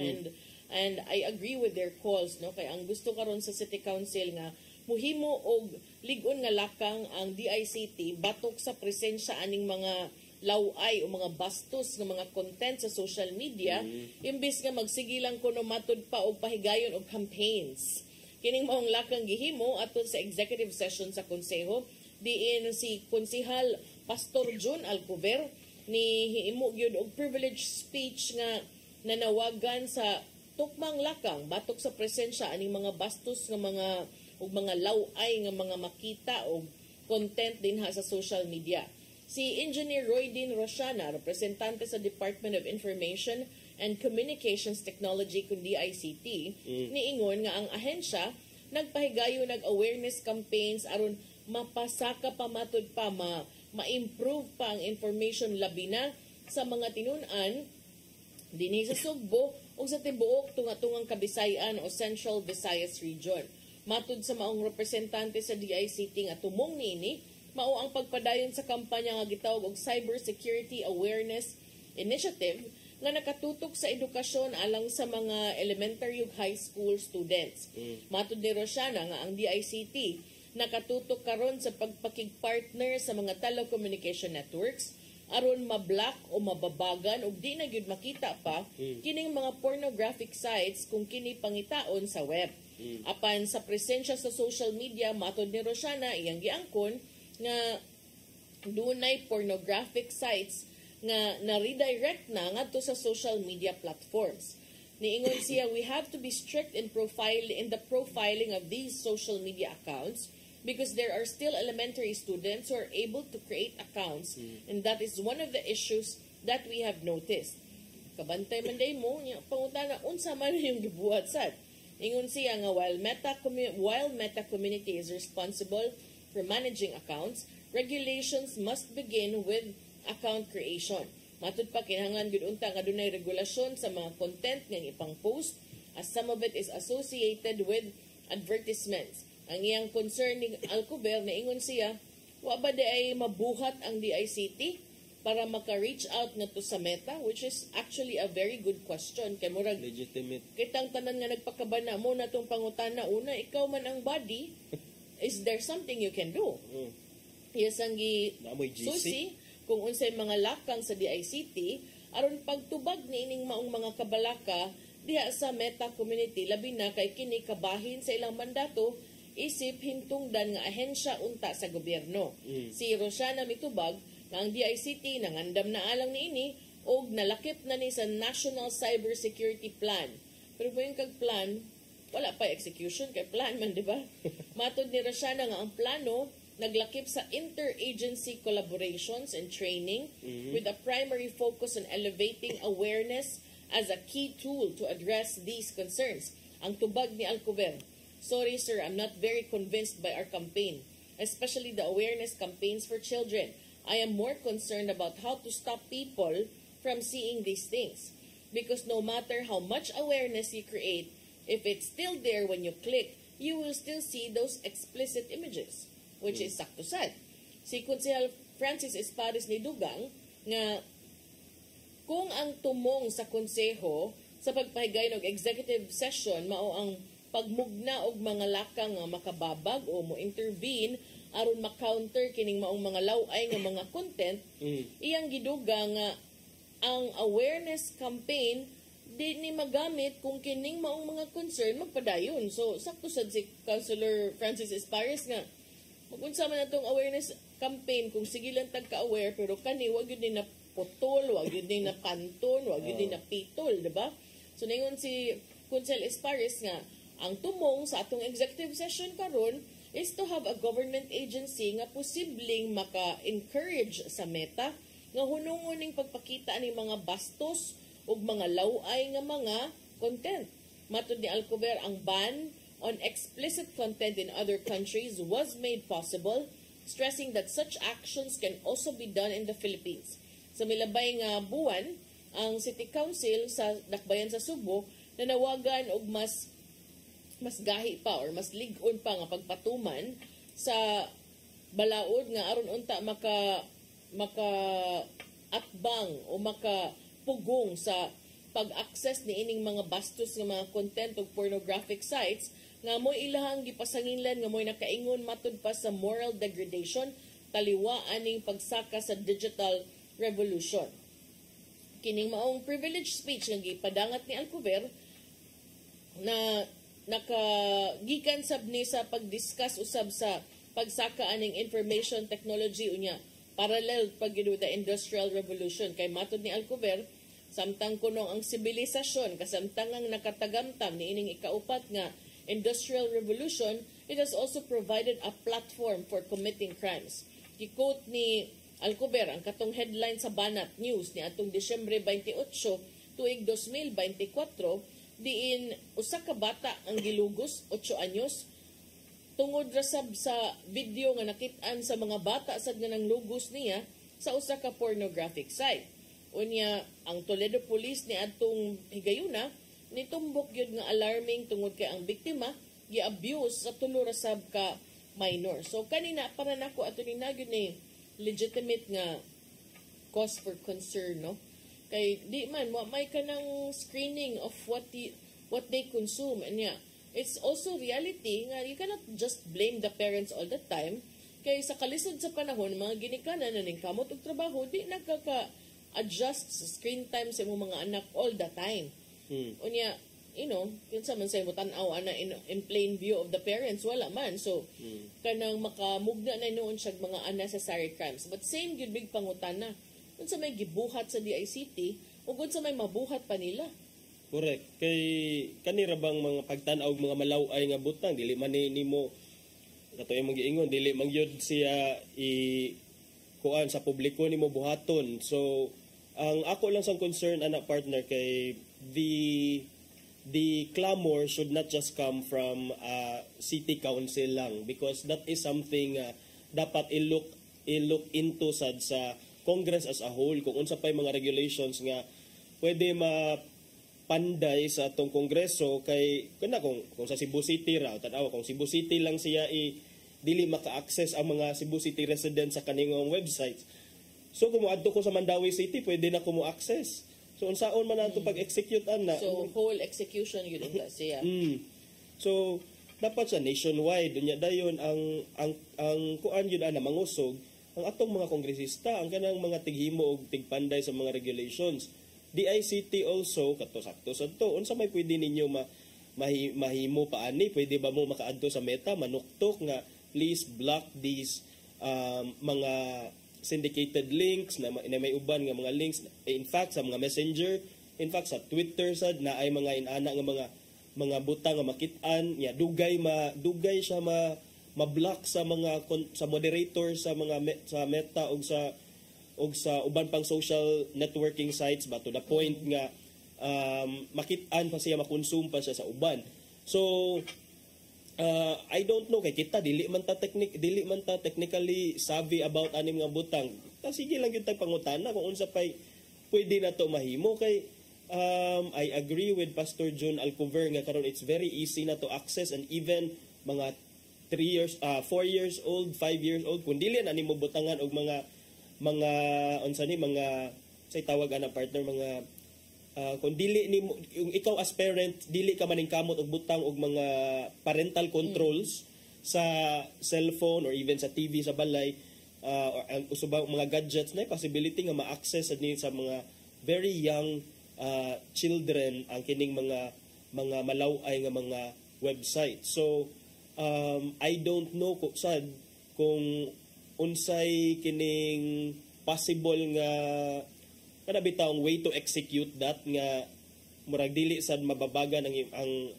Speaker 3: and I agree with their calls no kay ang gusto karon sa City Council nga muhimo og lig-on nga lakang ang DICT batok sa presensya aning mga laway o mga bastos ng mga content sa social media imbis nga magsigilang kuno matud pa og pahigayon og campaigns. Kining maong lakang gihimo atud sa executive session sa konseho diin si Konsehal Pastor John Alcover ni himo gyud og privileged speech nga nanawagan sa tukmang lakang batok sa presensya aning mga bastos nga mga ug mga laway nga mga makita og content dinha sa social media. Si Engineer Roydin Rosana, representante sa Department of Information and Communications Technology kun DICT, niingon nga ang ahensya nagpahigayo nag-awareness campaigns aron mapasaka pa matud pa ma-improve pa ang information labi na sa mga tinun-an dinhi sa Sugbo ug sa tibuok tunga-tungang Kabisayan o Central Visayas Region. Matud sa maong representante sa DICT nga tumong niini, mao ang pagpadayon sa kampanya nga gitawag og Cyber Security Awareness Initiative nga nakatutok sa edukasyon alang sa mga elementary ug high school students. Matud ni Rosana nga ang DICT nakatutok karon sa pagpakig-partner sa mga telecommunication networks aron ma-block o mababagan ug di na gyud makita pa kining mga pornographic sites kung kini pangitaon sa web. Apan sa presensya sa social media, matod ni Rosana, iyang giangkon nga dunay pornographic sites nga na-redirect na ngadto sa social media platforms. Niingon siya, we have to be strict in the profiling of these social media accounts because there are still elementary students who are able to create accounts and that is one of the issues that we have noticed. Kabantay man day mo, pangutana, unsa man yung gibuhat sad. Ingon siya nga while Meta Community is responsible for managing accounts, regulations must begin with account creation. Matud pa kinahanglan gyud unta nga dunay regulasyon sa mga content nga ipang-post as some of it is associated with advertisements. Ang iyang concern ni Alcover na ingon siya, wa ba di ay mabuhat ang DICT para maka-reach out na to sa Meta, which is actually a very good question. Kay murag
Speaker 11: legitimate.
Speaker 3: Kitang tanan nga nagpakabana mo na tong pangutana una, ikaw man ang body, is there something you can do? Yes ang susi kung unsay mga lakang sa DICT aron pagtubag niining maong mga kabalaka diha sa Meta Community labi na kay kini kabahin sa ilang mandato isip hintungdan nga ahensya unta sa gobyerno. Si Rosana mitubag nga ang DICT nangandam na alang niini og nalakip na ni sa National Cyber Security Plan. Pero mo yung kag plan, wala pa execution kay plan man, di ba? Matod ni Rosana nga ang plano naglakip sa interagency collaborations and training with a primary focus on elevating awareness as a key tool to address these concerns. Ang tubag ni Alcover, sorry sir, I'm not very convinced by our campaign, especially the awareness campaigns for children. I am more concerned about how to stop people from seeing these things. Because no matter how much awareness you create, if it's still there when you click, you will still see those explicit images, which is sakto sad. Si Konsehal Francis Espares ni Dugang nga kung ang tumong sa konseho sa pagpahigay ng executive session mao ang pagmugna og mga lakang nga makababag o mo intervene aron ma-counter kining maong mga laway nga mga content, iyang giduga nga ang awareness campaign di ni magamit kung kining maong mga concern magpadayon. So sakto sad si Councilor Francis Espares nga magunsa man atong awareness campaign kung sige lang tagka-aware pero kani wag yun din na putol, wag yun din na kanton, wag yun din na pitol, di ba? So ningon si Council Espares nga ang tumong sa atong executive session karon is to have a government agency nga posibleng maka-encourage sa Meta nga hunungon ning pagpakita ni mga bastos ug mga laway nga mga content. Matud ni Alcover, ang ban on explicit content in other countries was made possible, stressing that such actions can also be done in the Philippines. Sa milabay nga buwan, ang City Council sa Dakbayan sa Subo nanawagan og mas gahi pa or mas lig-on pa nga pagpatuman sa balaod nga aron unta maka atbang o makapugong sa pag-access ni ining mga bastos nga mga content o pornographic sites nga mo ilahang gipasanginlan nga mo'y nakaingon matud pa sa moral degradation taliwa aning pagsaka sa digital revolution. Kining maong privilege speech nga gipadangat ni Alcover na nakagikan sab ni sa pag-discuss usab sa pagsaka aning information technology unya parallel pag the industrial revolution kay matud ni Alcover samtang kunong ang sibilisasyon kasamtangang nakatagamtam ni ining ikaupat nga industrial revolution, it has also provided a platform for committing crimes. Gi-quote ni Alcover ang katong headline sa Banat News ni atong Disyembre 28 tuig 2024 diin usa ka bata ang gilugos 8 anyos tungod rasab sa video nga nakit-an sa mga bata sad nga nang lugos niya sa usa ka pornographic site. Unya ang Toledo Police ni adtong higayuna nitumbok gyud nga alarming tungod kay ang biktima gi-abuse sa tulo rasab ka minor. So kanina para nako ato ni nagyud ni legitimate nga cause for concern, no? Kay di man may kanang screening of what they consume and it's also reality nga you cannot just blame the parents all the time kay sa kalisod sa panahon mga ginikanan na ning kamot og trabaho di nagkaka-adjust sa screen time sa imong mga anak all the time. Unya kinsa man say mo tan-aw ana in plain view of the parents wala man so kanang makamugna na noon siya mga unnecessary crimes but same gyud big pangutana unsa may gibuhat sa DICT ug unsa may mabuhat pa nila.
Speaker 11: Correct. Kay kanira bang mga pagtan-aw mga malaway nga butang dili man nimo kato imong giingon dili man gyud siya kuan sa publiko nimo buhaton. So ang ako lang sang concern ana partner kay the clamor should not just come from city council lang because that is something dapat i-look into sad sa Congress as a whole kung unsa pay mga regulations nga pwede mapanday sa atong Kongreso kay kana kung sa Cebu City ra tan-aw kung Cebu City lang siya dili maka-access ang mga Cebu City residents sa kaningong websites. So kung moadto ko sa Mandawi City pwede na ko mo access. So unsaon man nato pag-execute ana?
Speaker 3: So whole execution yun ita siya.
Speaker 11: So dapat sa nationwide unya dayon ang kuan yun ana mangusog ang atong mga kongresista ang kanang mga tighimo og tigpanday sa mga regulations. DICT also kato sakto sadto unsa may pwede ninyo mahimo paani pwede ba mo makaadto sa Meta manuktok nga please block these mga syndicated links na may uban nga mga links in fact sa mga messenger in fact sa Twitter sad na ay mga inana nga mga butang nga makit-an dugay siya ma-block sa mga sa moderator sa mga sa Meta og sa uban pang social networking sites ba to the point nga makit-an pa siya makonsume pa siya sa uban. So I don't know kay kita dili man ta technically savvy about anim nga butang. Sige lang gyud tag pangutana kung unsa pay pwede na to mahimo kay I agree with Pastor John Alcover nga karon it's very easy na to access and even mga 4 years old, 5 years old kun dili na nimo butangan og mga unsa ni mga say tawag ana partner mga kung dili ni yung ikaw as parent dili ka maning kamot og butang og mga parental controls sa cellphone or even sa TV sa balay or usubang mga gadgets na possibility nga ma-access sa mga very young children ang kining mga malaway nga mga website. So I don't know kung unsay kining possible nga kada bitawng way to execute that nga murag dili sad mababagan ang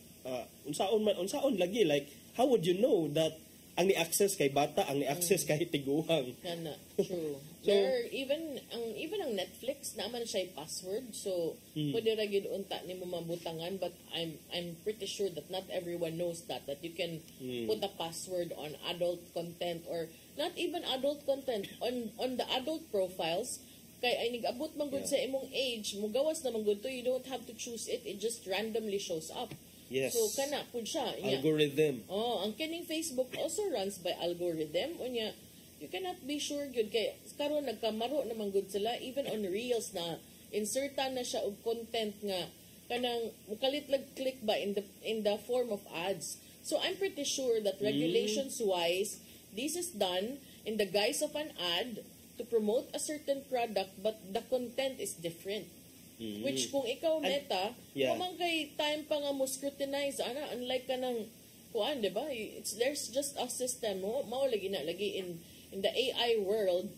Speaker 11: unsaon lagi, like how would you know that ang ni-access kay bata, ang ni-access kay tiguang?
Speaker 3: Kana, true. There even ang Netflix naman siya password, so pwede ra gyud unta nimo mabutangan, but I'm pretty sure that not everyone knows that you can put a password on adult content, or not even adult content, on the adult profiles. Kay ay nigabot man gud sa imong age, mugawas na man gud to, you don't have to choose it just randomly shows up.
Speaker 11: Yes.
Speaker 3: So kana pud siya.
Speaker 11: Algorithm.
Speaker 3: Ang kining Facebook also runs by algorithm. Unya, you cannot be sure gyud kay karon nagkamaro naman gud sila even on reels na insertan na siya og content nga kanang mukalit click ba in the form of ads. So I'm pretty sure that regulations wise this is done in the guise of an ad to promote a certain product, but the content is different. Which kung ikaw Meta, kumang kay time pa nga mo scrutinize, unlike ka ng kuan, di ba? There's just a system mao lagi in the AI world,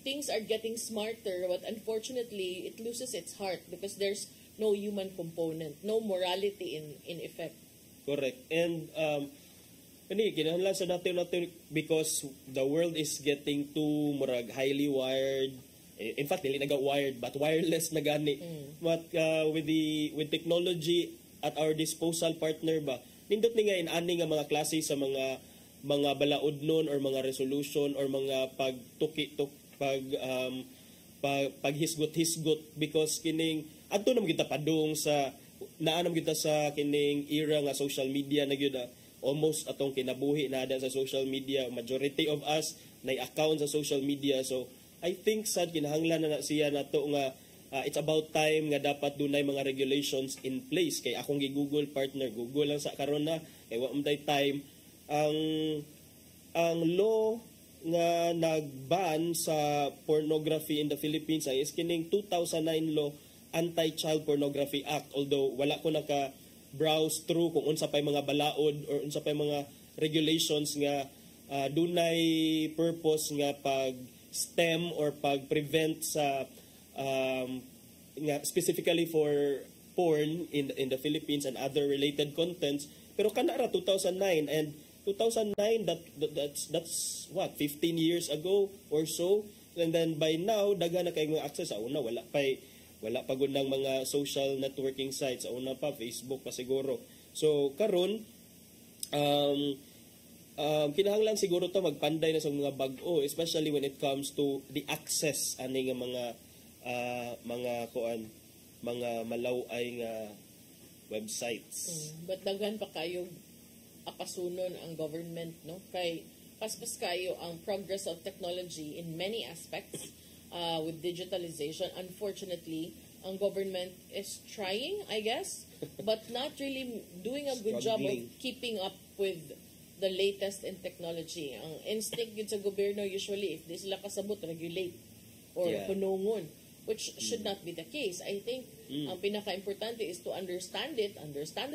Speaker 3: things are getting smarter, but unfortunately it loses its heart because there's no human component, no morality in effect.
Speaker 11: Correct. And kinahanglan sa natin because the world is getting too murag highly wired. In fact, dili naga wired but wireless na gani. But with technology at our disposal, partner ba, nindot ni nga inani nga mga klase sa mga balaodnon or mga resolution or mga paghisgot-hisgot, because kining adto naman kita padung sa naanam kita sa kining era nga social media na gyud, almost atong kinabuhi na ada sa social media. Majority of us nay account sa social media. So I think sad kinahanglan na siya nato nga it's about time nga dapat dunay mga regulations in place. Kay akong gi-Google, partner, Google lang sa karon na kay wa man time ang law nga nag-ban sa pornography in the Philippines ay is kining 2009 law, Anti-Child Pornography Act. Although wala ko browse through kung unsa pay mga balaod or unsa pay mga regulations nga dunay purpose nga pag-stem or pag-prevent sa nga specifically for porn in the Philippines and other related contents. Pero kanara 2009, and 2009 that's what 15 years ago or so, and then by now daghan na kay mga access. Sa una wala pa gud ng mga social networking sites, sa una pa Facebook pa siguro. So karon kinahanglan siguro to magpanday na sa mga bag-o, especially when it comes to the access ani nga mga malaway nga websites.
Speaker 3: But daghan pa kayo apasunon ang government, no? Kay paspas kayo ang progress of technology in many aspects. With digitalization, unfortunately, ang government is trying, I guess, but not really doing a good job of keeping up with the latest in technology. Ang instinct yun sa gobyerno usually, if di sila kasabot, regulate or punungon, which should not be the case. I think ang pinaka-importante is to understand the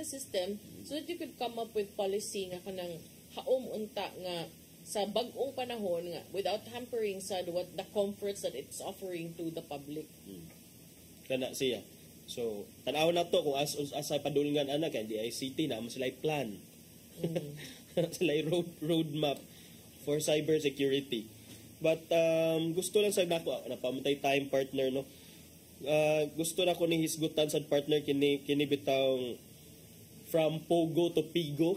Speaker 3: system, so that you could come up with policy nga kanang haom unta nga sa bag-ong panahon nga without hampering sa what the comforts that it's offering to the public.
Speaker 11: Kana siya. So, tanaw na to kung asa padulngan ana kay DICT na mo sila plan. Sila roadmap for cyber security. But gusto lang sa nako napamatay time, partner, no. Gusto na ko ni hisgutan sa partner kini bitawng from Pogo to Pigo.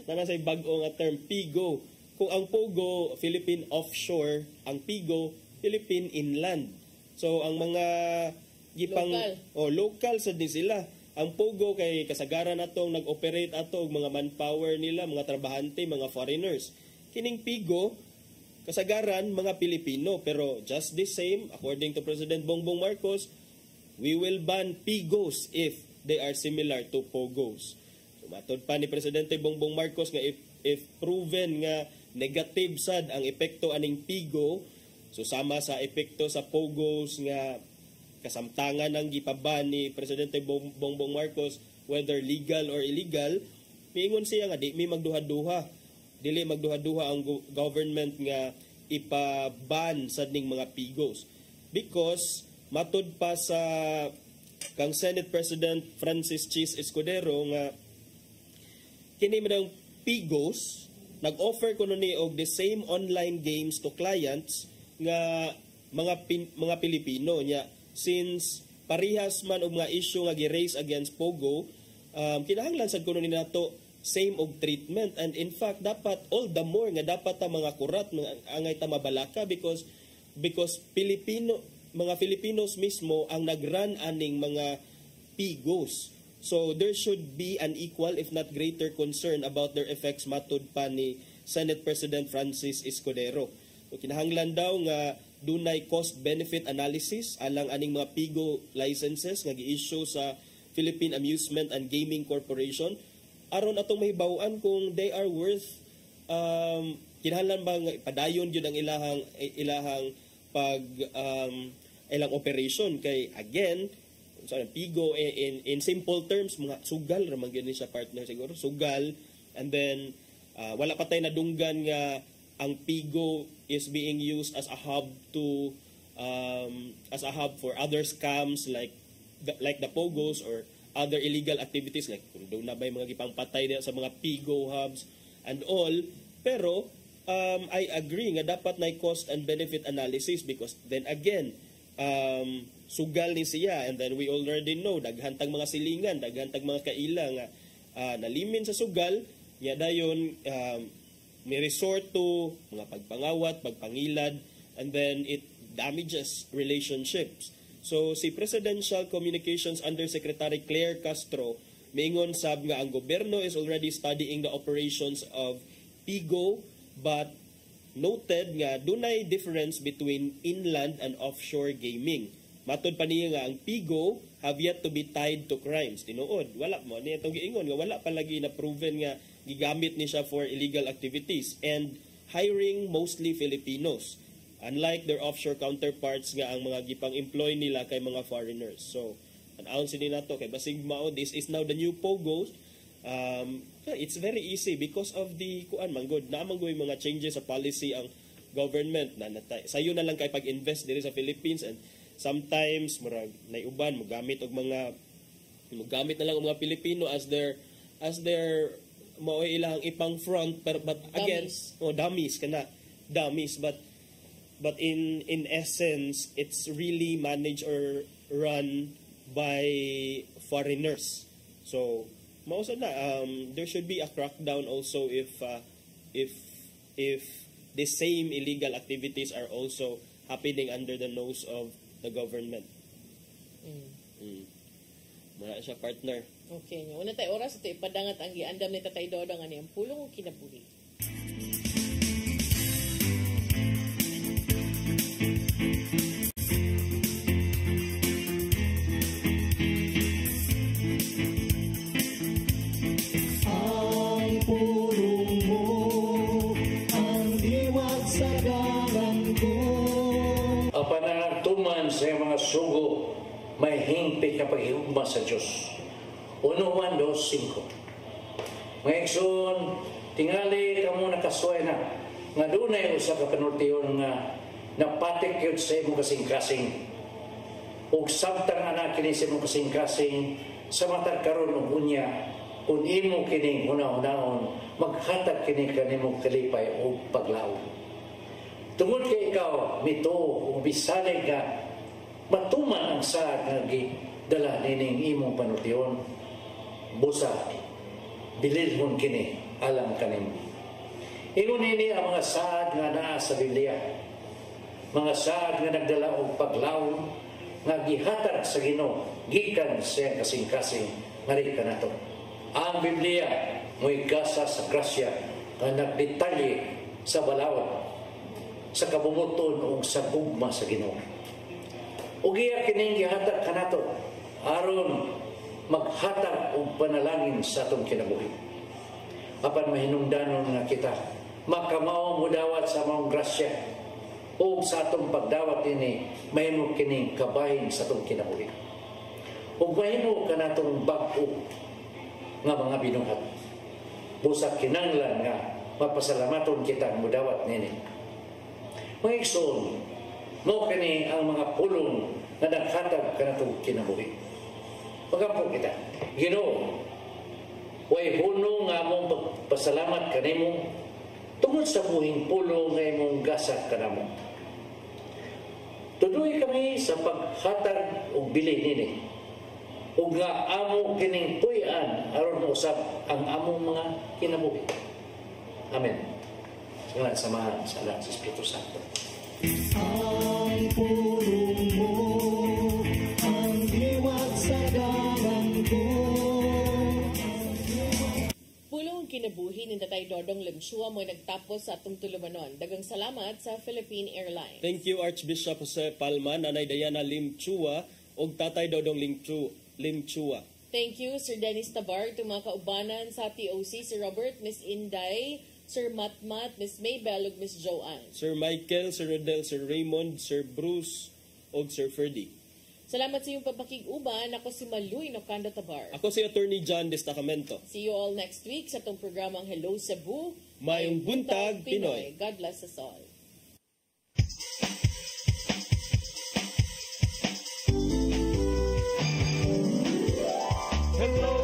Speaker 11: Na say bag-o nga term, Pigo. Kung ang Pogo, Philippine offshore, ang Pigo, Philippine inland. So, ang mga local sa din sila. Ang Pogo kay kasagaran atong nag-operate ato og mga manpower nila, mga trabahante, mga foreigners. Kining Pigo, kasagaran mga Pilipino. Pero just the same, according to President Bongbong Marcos, we will ban Pigos if they are similar to Pogos. Matod pa ni Presidente Bongbong Marcos nga if proven nga negative sad ang epekto aning Pigo, so sama sa epekto sa Pogos nga kasamtangan ng gipaban ni Presidente Bongbong Marcos, whether legal or illegal, miingon siya nga di mi magduha-duha. Dili magduha-duha ang government nga ipaban sa ning mga pigos. Because matud pa sa kang Senate President Francis Chis Escudero nga kini madang pigos nag-offer kuno ni og the same online games to clients nga mga Pilipino nya, since parihas man og mga issue nga gi-raise against Pogo, kinahanglan sad kuno ni nato same og treatment, and in fact dapat all the more nga dapat ta mga kurat angay ta mabalaka because mga Filipinos mismo ang nagrun aning mga pigos. So there should be an equal if not greater concern about their effects matud pa ni Senate President Francis Escudero. So kinahanglan daw nga dunay cost-benefit analysis alang aning mga pigo licenses nga gi-issue sa Philippine Amusement and Gaming Corporation aron atong mahibaw-an kung they are worth kinahanglan ba nga padayon gyud ang ilahang pag ilang operation kay again so pigo in simple terms mga sugal ra man gyud siya partner siguro sugal, and then wala pa tay nadunggan nga ang pigo is being used as a hub for other scams like the pogos or other illegal activities like kung doon na ba mga gipangpatay sa mga pigo hubs and all. Pero I agree nga dapat na cost and benefit analysis because then again sugal ni siya, and then we already know daghantang mga silingan, daghantang mga kaila nga nalimin sa sugal nya dayon may resort to mga pagpangawat, pagpangilad, and then it damages relationships. So si Presidential Communications Undersecretary Claire Castro miingon sab nga ang gobyerno is already studying the operations of Pigo, but noted nga dunay difference between inland and offshore gaming. Matod pa niya nga ang Pigo have yet to be tied to crimes. Tinuod, wala mo niya itong giingon nga wala pa lagi na proven nga gigamit ni siya for illegal activities and hiring mostly Filipinos. Unlike their offshore counterparts nga ang mga gipang-employ nila kay mga foreigners. So, an-ounce nila to kay basig mao this is now the new Pogos. It's very easy because of the kuan manggod na manggod mga changes sa policy ang government na sayo na lang kay pag-invest diri sa Philippines, and sometimes murag naiuban mogamit na lang ang mga Pilipino as their mao ilang ipang front, but again dummies but in essence it's really managed or run by foreigners. So mausa na there should be a crackdown also if the same illegal activities are also happening under the nose of the government. Mara siya partner.
Speaker 3: Okay, una tay oras ito ipadangat ang giandam ni Tatay Dodong ani ang pulong ug kinabuhi.
Speaker 1: Sa mga sugo may hingpit na paghihugma sa Diyos. 1 Juan 2:5. Mga ikson, tingali ka mo nakasway na nga dunay usa ka panultiyon nga napatik yun sa imong kasing-kasing ug samtang anak kini sa imong kasing-kasing sa matag karon ug unya kung imo kining una-unaon maghatag kini kanimo kalipay ug paglaom. Tungod kay ikaw mito ug bisalig ka matuman ang saad nga dala nining imong panultiyon, busa bililhon kini alang kanimo. Ingon nini ang mga saad nga naa sa Biblia, mga saad nga nagdala og paglaom nga gihatag sa Ginoo gikan sa kasing-kasing ngari kanato. Ang Biblia mo'y gasa sa grasya nga nagdetalye sa balaod, sa kabumuton o sa gugma sa Ginoo. Ugiya kining gihatag kanato aron maghatag og panalangin sa atong kinabuhi. Apan mahinungdanon nga kita makamao mo dawat sa maong grasya o sa atong pagdawat ini mahimo kining kabahin sa atong kinabuhi. Ug mahimo kanatong bag-o nga mga binuhat. Busa kinanglan nga mapasalamaton kita ang mudawat nini. Mga igsoon, mo kini ang mga pulong na naghatag kanatong kinabuhi. Magampo kita. Ginoo, way huno nga mong pagpasalamat kanimo tungod sa buhing pulo nga imong gasat kanamo. Tuloy kami sa paghatag o bili nini. Ug nga amo kining puy-an aron usab ang among mga kinabuhi. Amen. Salamat samahan sa Allah sa Espiritu Santo.
Speaker 2: Ang pulong mo, ang diwat sa dalang ko.
Speaker 3: Pulong kinabuhi ni Tatay Dodong Limchua mo nagtapos sa atong tulumanon. Dagang salamat sa Philippine Airlines.
Speaker 11: Thank you Archbishop Jose Palma, Nanay Diana Limchua ug Tatay Dodong Limchua.
Speaker 3: Thank you Sir Dennis Tabar, mga kaubanan sa TOC, Sir Robert, Miss Inday, Sir Matmat, Miss Maybell ug Miss Joanne.
Speaker 11: Sir Michael, Sir Rodel, Sir Raymond, Sir Bruce ug Sir Ferdy.
Speaker 3: Salamat sa iyong papakig-uban. Ako si Maluy Nocando Tabar.
Speaker 11: Ako si Attorney John Destacamento.
Speaker 3: See you all next week sa itong programang Hello Cebu.
Speaker 11: Mayong buntag, Pinoy.
Speaker 3: God bless us all.
Speaker 16: Hello